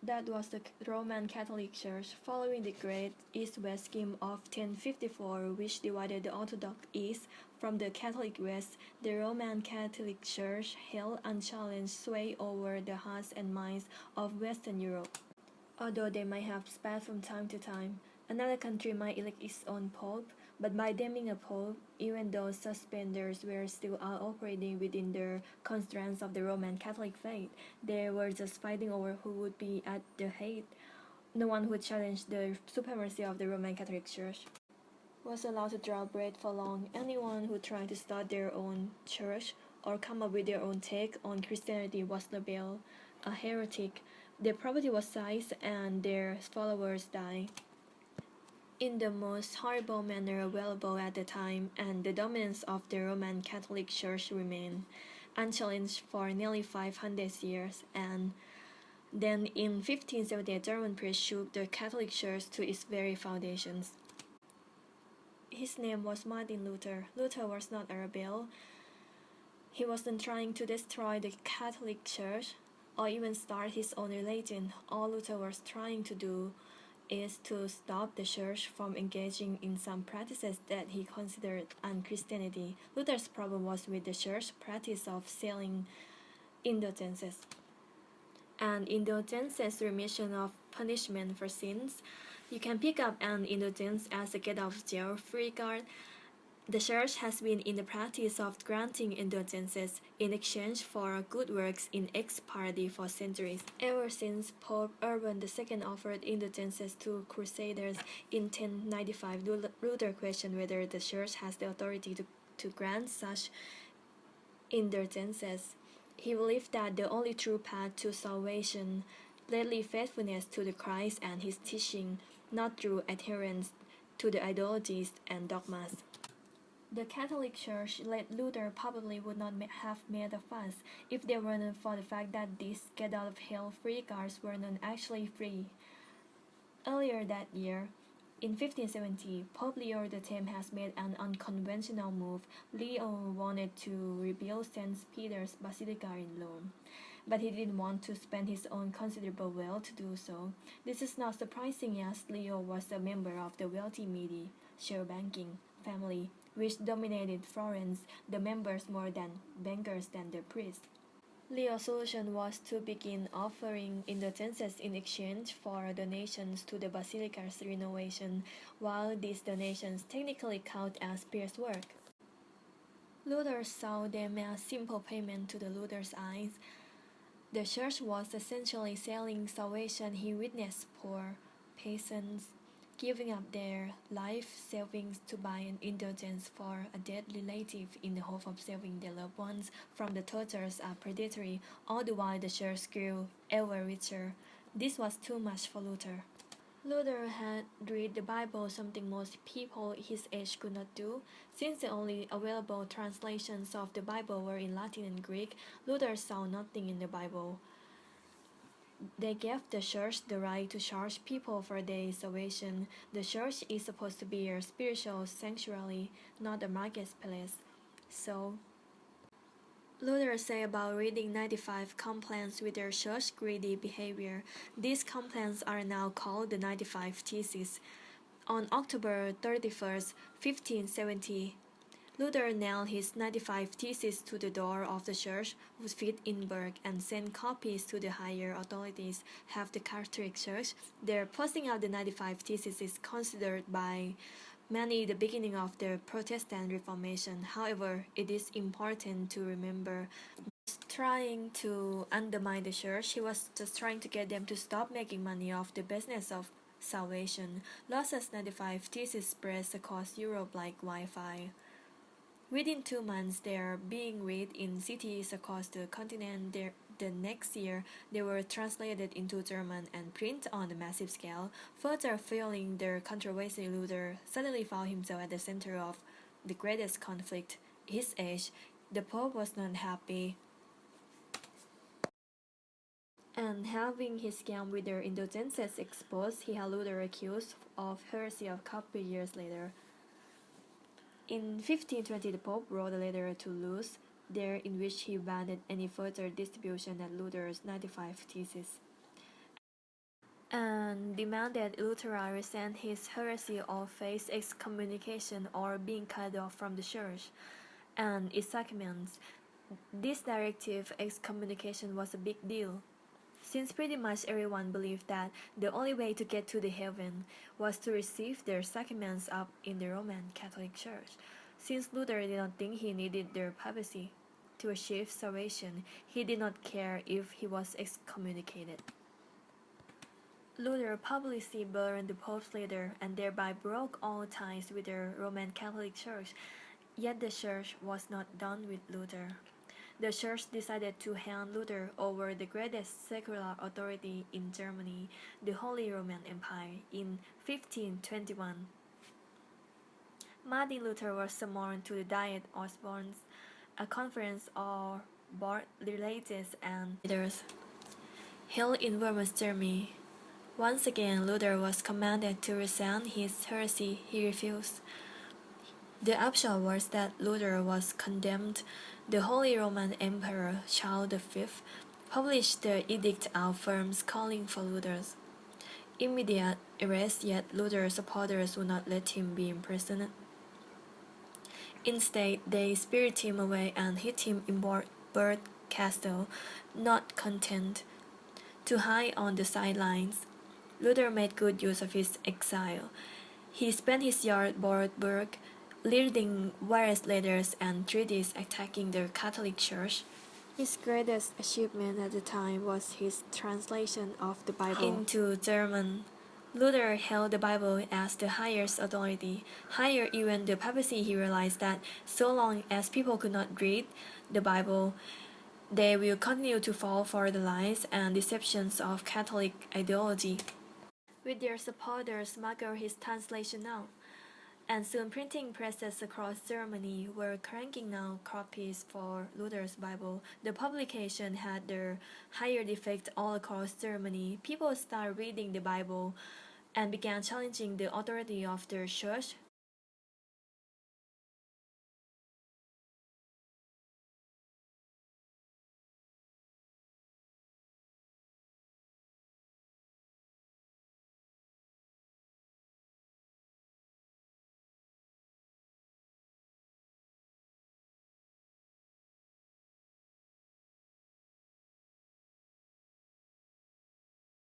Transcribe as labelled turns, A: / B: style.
A: That was the Roman Catholic Church, following the Great East-West Schism of 1054, which divided the Orthodox East from the Catholic West. The Roman Catholic Church held unchallenged sway over the hearts and minds of Western Europe. Although they might have spat from time to time, another country might elect its own pope, but by naming a pope, even though suspenders were still operating within the constraints of the Roman Catholic faith, they were just fighting over who would be at the head. No one who challenged the supremacy of the Roman Catholic Church was allowed to draw breath for long. Anyone who tried to start their own church or come up with their own take on Christianity was labeled a heretic. Their property was seized and their followers died in the most horrible manner available at the time, and the dominance of the Roman Catholic Church remained unchallenged for nearly 500 years. And then in 1570, a German priest shook the Catholic Church to its very foundations. His name was Martin Luther. Luther was not a rebel. He wasn't trying to destroy the Catholic Church or even start his own religion. All Luther was trying to do is to stop the church from engaging in some practices that he considered unchristianity. Luther's problem was with the church practice of selling indulgences. And indulgences, remission of punishment for sins. You can pick up an indulgence as a get-out-of-jail-free card. The Church has been in the practice of granting indulgences in exchange for good works in ex parte for centuries. Ever since Pope Urban II offered indulgences to Crusaders in 1095, Luther questioned whether the Church has the authority to grant such indulgences. He believed that the only true path to salvation led faithfulness to the Christ and his teaching, not through adherence to the ideologies and dogmas. The Catholic Church led Luther probably would not have made a fuss if they weren't for the fact that these get-out-of-hell-free cards were not actually free. Earlier that year, in 1570, Pope Leo X has made an unconventional move. Leo wanted to rebuild St. Peter's Basilica in Rome, but he didn't want to spend his own considerable wealth to do so. This is not surprising, as Leo was a member of the wealthy Medi share banking family, which dominated Florence, the members more than bankers than the priests. Leo's solution was to begin offering indulgences in exchange for donations to the basilica's renovation, while these donations technically count as pious work. Luther saw them as simple payment to the Luther's eyes. The church was essentially selling salvation. He witnessed poor peasants giving up their life savings to buy an indulgence for a dead relative in the hope of saving their loved ones from the tortures of predatory, all the while the church grew ever richer. This was too much for Luther. Luther had read the Bible, something most people his age could not do. Since the only available translations of the Bible were in Latin and Greek, Luther saw nothing in the Bible. They gave the church the right to charge people for their salvation. The church is supposed to be a spiritual sanctuary, not a marketplace. So, Luther said about reading 95 complaints with their church's greedy behavior. These complaints are now called the 95 Theses. On October 31st, 1570, Luther nailed his 95 Theses to the door of the church of Wittenberg and sent copies to the higher authorities. Half the Catholic Church, their posting out the 95 Theses is considered by many the beginning of the Protestant Reformation. However, it is important to remember trying to undermine the church. He was just trying to get them to stop making money off the business of salvation. Luther's 95 Theses spreads across Europe like wildfire. Within 2 months, they are being read in cities across the continent. The next year, they were translated into German and printed on a massive scale. Further fueling their controversy, Luther suddenly found himself at the center of the greatest conflict. His age, the Pope was not happy, and having his scam with their indulgences exposed, he had Luther accused of heresy a couple years later. In 1520, the Pope wrote a letter to Luther, there in which he banned any further distribution of Luther's 95 Theses. and demanded Luther resent his heresy or face excommunication or being cut off from the church and its sacraments. This directive excommunication was a big deal, since pretty much everyone believed that the only way to get to the heaven was to receive their sacraments up in the Roman Catholic Church. Since Luther did not think he needed their papacy to achieve salvation, he did not care if he was excommunicated. Luther publicly burned the Pope's letter and thereby broke all ties with the Roman Catholic Church. Yet the Church was not done with Luther. The Church decided to hand Luther over the greatest secular authority in Germany, the Holy Roman Empire, in 1521. Martin Luther was summoned to the Diet of Worms, a conference of both religious and leaders held in Worms, Germany. Once again, Luther was commanded to resent his heresy. He refused. The upshot was that Luther was condemned. The Holy Roman Emperor Charles V published the Edict of Worms calling for Luther's immediate arrest, yet Luther's supporters would not let him be imprisoned. Instead, they spirited him away and hid him in Bird Castle, not content to hide on the sidelines. Luther made good use of his exile. He spent his year at Bordeaux, leading various letters and treaties attacking the Catholic Church. His greatest achievement at the time was his translation of the Bible into German. Luther held the Bible as the highest authority, higher even the papacy. He realized that so long as people could not read the Bible, they will continue to fall for the lies and deceptions of Catholic ideology. With their supporters marking his translation now, and soon printing presses across Germany were cranking out copies for Luther's Bible. The publication had their higher effect all across Germany. People started reading the Bible and began challenging the authority of their church.